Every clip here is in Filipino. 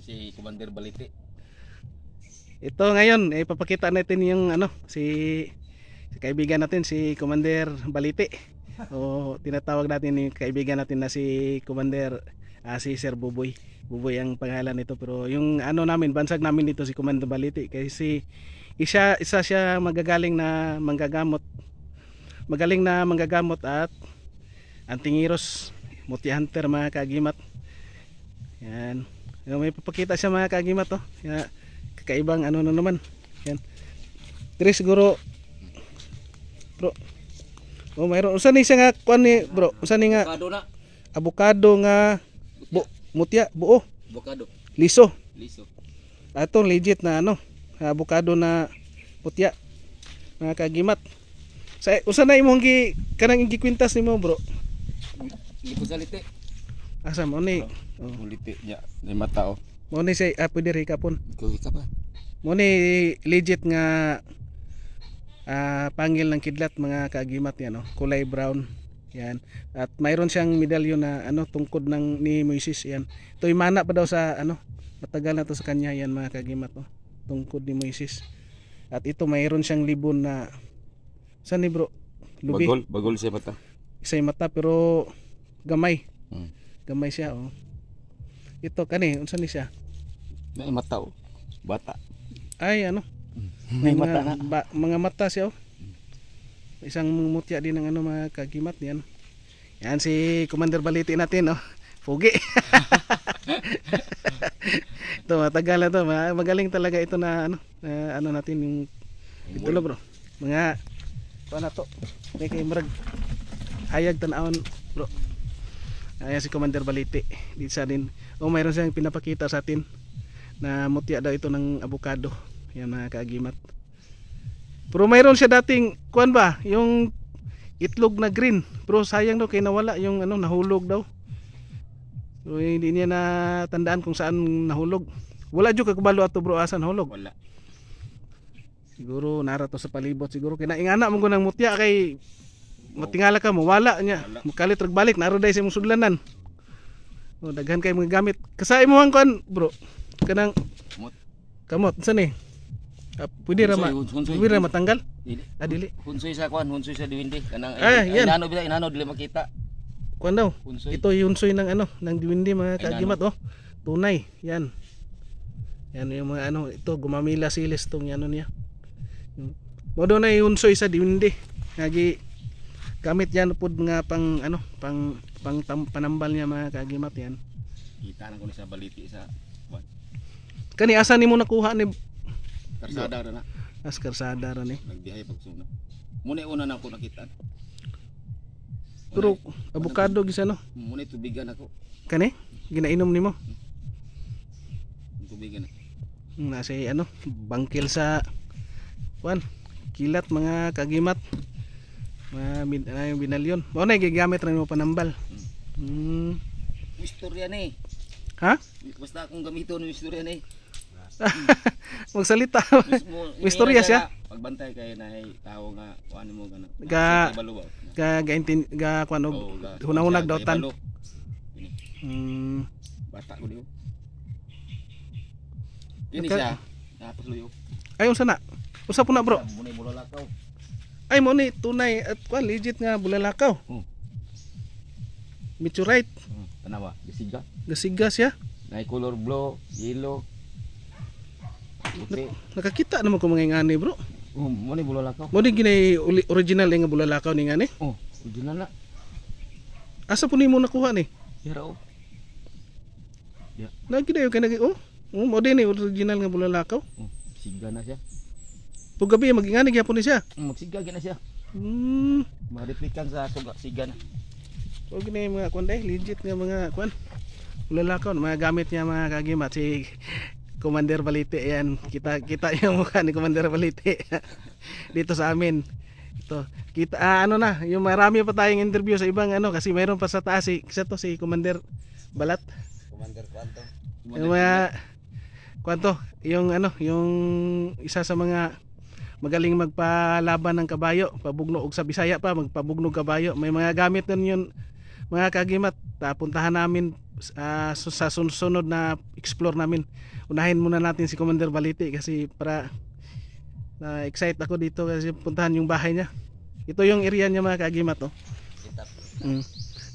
si Commander Balite. Ito ngayon, ipapakita natin yung si kaibigan natin si Commander Balite. O tinatawag natin yung kaibigan natin na si Commander si Sir Buboy. Buboy ang pangalan nito, pero yung namin, bansag namin dito si Commander Balite kasi isa siya magagaling na manggagamot. Magaling na manggagamot at antingiros, multi hunter mga kagimat. Yan. May papakita siya mga kagimat oh. Yan. Kakaibang na naman. Yan. Diri siguro bro. Oh, mayroon usa ni siya nga kuan ni bro. Usa ni nga avocado nga mutya buo. Avocado. Liso. Liso. Legit na avocado na mutya. Mga kagimat. Sa usa na imong kanang gikwintas nimo bro? Hindi ko salite. Asa mo ni? Uliti niya. May mata oh. Mo ni say pwede rin kapon. Ikaw pa. Mo ni legit nga pangil ng kidlat mga kagimat yan kulay brown yan. At mayroon siyang medalyon na tungkod ni Moises yan. Ito'y mana pa daw sa matagal na to sa kanya yan mga kagimat tungkod ni Moises. At ito mayroon siyang libon na saan ni bro? Lubi. Bagol siya mata. Isa'y mata pero gamay. Gamay siya Ito kani unsa ni siya? May mata bata. Ay may mata na. Mga mata siya Isang mutya din ng mga kagimat yan. Yan si Commander Balite natin Pugi. Ito matagal na to. Magaling talaga ito na natin yung ito bro. Mga na to. May kay murag hayag tanawon bro. Ayan si Commander Balite. Dito sa din. Mayroon siyang pinapakita sa atin na mutya daw ito ng avocado. Yan mga kaagimat. Pero mayroon siya dating kuan ba? Yung itlog na green. Pero sayang daw kay nawala yung nahulog daw. So hindi niya natandaan kung saan nahulog. Wala jud kakabalo ato bro asan nahulog. Wala. Siguro nara to sa palibot siguro kinaingana mo ko ng mutya kay matingala ka mo wala niya. Makalit ragbalik naro day sa imong sudlanan. Daghan kay mga gamit. Kasay mo ang kuan bro. Kanang kamot saan pwede ra matanggal? Dili. Hunsoy sa kuan, hunsoy sa diwindi kanang inano dili makita. Kuan daw. Ito yung hunsoy ng ng diwindi mga kagimat Tunay. Yan. Yan yung mga ito gumamila silis tong niya. Modo na hunsoy sa diwindi. Ngagi gamit yan pud nga pang panambal niya mga kagimat yan. Kita na ko ni sa Balite sa kuan. Kani asa nimo nakuha ni Karsada ra na. Karsada ra ni. Nagbihay pagsuna. Muna una na ako nakita. Pero avocado gisa Muna tubigan ako. Kani ginainom nimo? Tubigan na. Nasa bangkil sa kuan kilat mga kagimat. Mga binalyon. Mo na gigamit ra nimo panambal. Istorya ni. Ha? Basta akong gamiton ng istorya ni. Magsalita. Istorya siya. Pagbantay kay naay tao nga kuan mo kana. Ga kuan hunahunag daw tan. Bata ko diyo. Kini siya. Tapos luyo. Ay unsa na? Usa po na bro. Muna bulalakaw. Ay mo ni tunay at kuan legit nga bulalakaw. Meteorite. Tanawa, gasiga. Gasiga siya. Nay color blue, yellow. Nakakita naman ko mga ngani bro. Mo ni bulalakaw. Mo ni ginay original nga bulalakaw ni ngani? Original na. Asa po nimo nakuha ni? Yara Ya. Lagi dayo kay mo din ni original nga bulalakaw. Siga na siya. Pag gabi magingani gyapon ni siya. Magsiga na siya. Mareplikan sa siga na. O ginay mga kuan legit nga mga kuan. Bulalakaw mga gamit niya mga kagimat si Commander Balite yan. Kita yung mukha ni Commander Balite dito sa amin. Ito. Kita yung marami pa tayong interview sa ibang kasi mayroon pa sa taas si Commander Balat. Commander Kwanto. Yung mga Kwanto, yung yung isa sa mga magaling magpalaban ng kabayo, pabugno og sa Bisaya pa magpabugnog kabayo. May mga gamit nun yun mga kagimat, puntahan namin sa sunod na explore namin. Unahin muna natin si Commander Balite kasi para na-excite ako dito kasi puntahan yung bahay niya. Ito yung area niya mga kagimat, oh.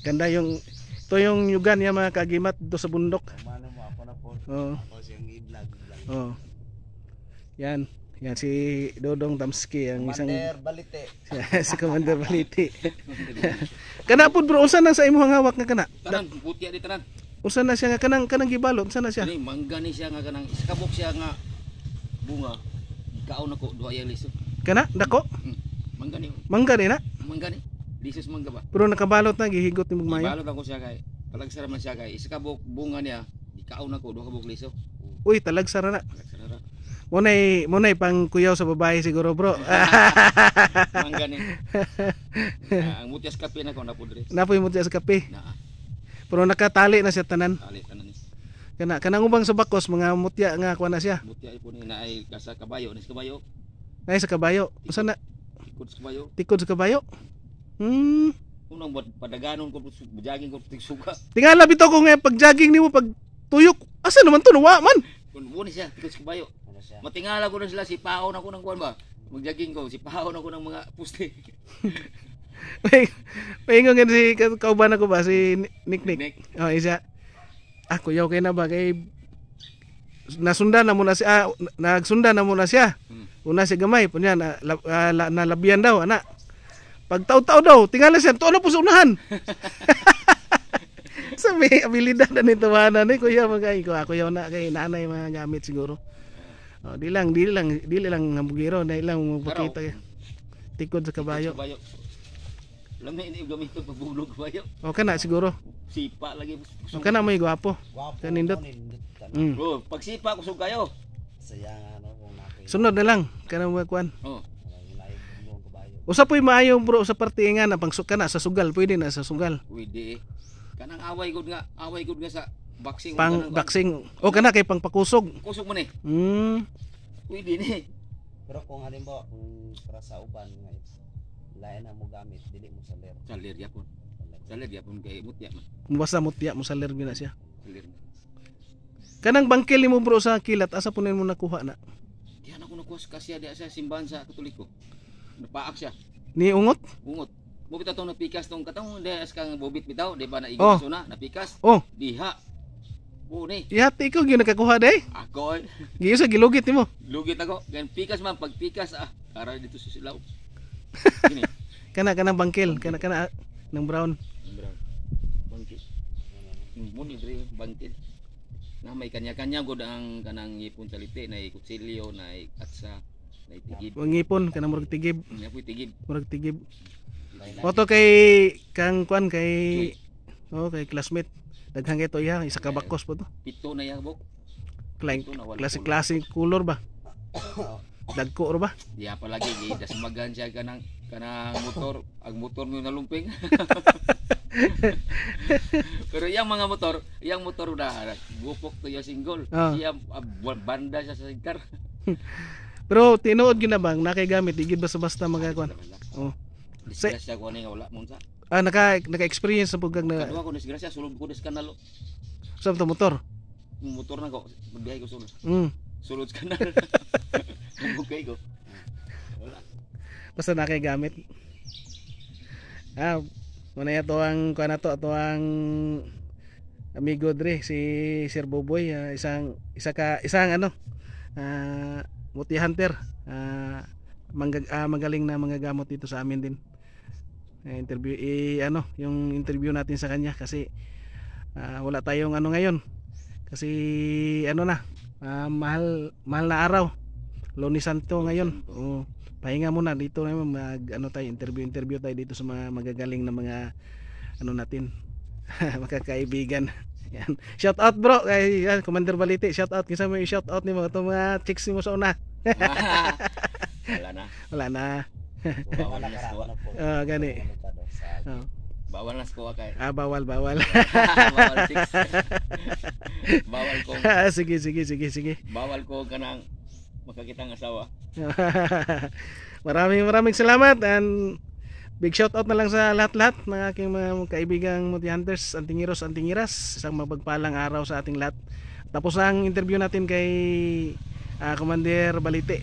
Ganda yung ito yung yugan niya mga kagimat dito sa bundok. Mano mo ako na po. Oh. Ako siyang i-vlog. Oh. Yan. Yan si Dodong Tamski ang isang Commander Balite. si Commander Balite. Kana pud bro, unsa na sa imong hawak nga kana? Tanan, putya di tanan. Unsa na siya nga kanang gibalot, unsa na siya? Ani mangga ni siya nga kanang iskabok siya nga bunga. Ikaon ako duha yang liso. Kana dako? Mangga ni. Mangga din na. Mangga ni. Lisos mangga ba? Pero nakabalot na gihigot ni mayo. Ibalot ako siya kay. Talagsara man siya kay iskabok bunga niya. Ikaon ako duha ka buok liso. Uy, talagsara na. Talagsara. Munay pang kuyaw sa babae siguro bro. Mangga ni. Ang mutyas kape na ko na pudre. Napoy mo diya sa kape. Na. Pero nakatali na siya tanan. Talit tanan ni. Kanang ubang sa bakos mga mutya nga kuha na siya. Mutya ipon ni na ay kasa kabayo, ni kabayo. Ay sa kabayo. Unsa na? Ikot sa kabayo. Tikod sa kabayo. Unang padaganon ko bujaging ko tigsuga. Tingala bitaw ko nga pag jogging nimo pag tuyok. Asa naman to nuwa man? Kun ni siya tikot sa kabayo. Ano siya? Matingala ko na sila, sipaon ako ng kuwan ba? Magjaging ko, sipaon ako ng mga puste. Paingon nga si kauban ako ba si Nick. Nick. Oh, isa. Kuyaw kay na ba kay nasundan na muna siya, nagsundan na muna siya. Una si gamay punya na labian daw ana. Pag taw-taw daw, tingala siya, to ano po sa unahan. Sabi, abilidad na nito mana ni kuya magay ko. Ako yaw na kay nanay mga gamit siguro. Oh, di lang ngambugiro na ilang magpakita. Tikod sa kabayo. Kabayo. Alam na ini gamit ito pagbulog kabayo. O kana siguro. Sipa lagi. O kana may gwapo. Gwapo. Kanindot. Kanindot. Bro, pag sipa kusog kayo. Sayang ano kung nakoy. Sunod na lang kana mga kuan. Oh. Naibong kabayo. Usa po'y maayo bro sa parte nga na pang kana sa sugal, pwede na sa sugal. Pwede. Kanang away gud nga sa boxing. Pang boxing. O kana kay pang pakusog. Kusog mo ni. Pwede ni. Pero kung halimbawa kung para sa uban nga lain na mo gamit dili mo saler. Salir yapon. Salir yapon kay mutya man. Basta mutya mo sa lerbi na siya. Salir. Kanang bangkel mo bro sa kilat asa punin mo nakuha na? Diyan ako nakuha kasi dia sa simbahan sa Katoliko. Napaak siya. Ni ungot? Ungot. Mo bitaw tong napikas tong katong des kang bobit bitaw, di ba na Oh. igos na napikas. Oh, Diha. Oo ni. yati ko gyud nakakuha day. Ako ay Giyo sa gilugit nimo. lugit ako. Gan pikas man pag pikas para dito sa silaw. Kini. Kanang bangkel, kana ng brown. Brown. Bangkit. Mo ni dre bangkit. Na may kanya-kanya gud ang kanang ipon salite na kutsilyo na katsa na tigib. Ang ngipon kanang murag tigib, Nya po'y tigib. murag tigib. Oto kay kang kuan kay kay classmate. Daghang kay to iya, isa ka bakos po to. Pito na yabok. Klase color ba? Dagko ro ba? Diya pa lagi dasmagan siya kanang motor, ang motor mo nalumping. Pero yang motor udah gupok to ya single. Siya banda siya sa singkar. Pero tinuod gyud na bang nakay-gamit igid basta-basta magakuan. Oh. Disgrasya ko ani nga wala mo sa. Naka-experience sa pugag na Kadua ko disgrasya sulod ko des kanalo. sa to motor. Motor na ko, magbiyahe ko sulod. Sulod kanal. Bukay ko. Wala. Basta nakay-gamit. Muna to ang kuan nato ato ang amigo dre si Sir Boboy, isang multi hunter, magaling na mga gamot dito sa amin din. Interview yung interview natin sa kanya kasi wala tayong ngayon kasi mahal na araw, Lunes Santo ngayon. Pahinga muna dito naman tayo interview tayo dito sa mga magagaling na mga natin makakaibigan. Yan. Shout out bro kay Commander Balite, shout out kinsa mo i-shout out ni mga chicks mo sa una. Wala na. Bawal na ko. Gani. Bawal na ko kay. Bawal. Bawal chicks. Bawal ko. Sige. Bawal ko kanang makakitang asawa. Maraming salamat and big shout out na lang sa lahat-lahat ng aking mga kaibigang multi hunters, antingiros, antingiras. Isang mapagpalang araw sa ating lahat. Tapos ang interview natin kay Commander Balite.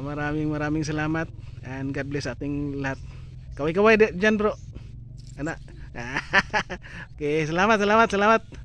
Maraming salamat and God bless ating lahat. Kaway-kaway dyan bro. Anak. Okay, salamat.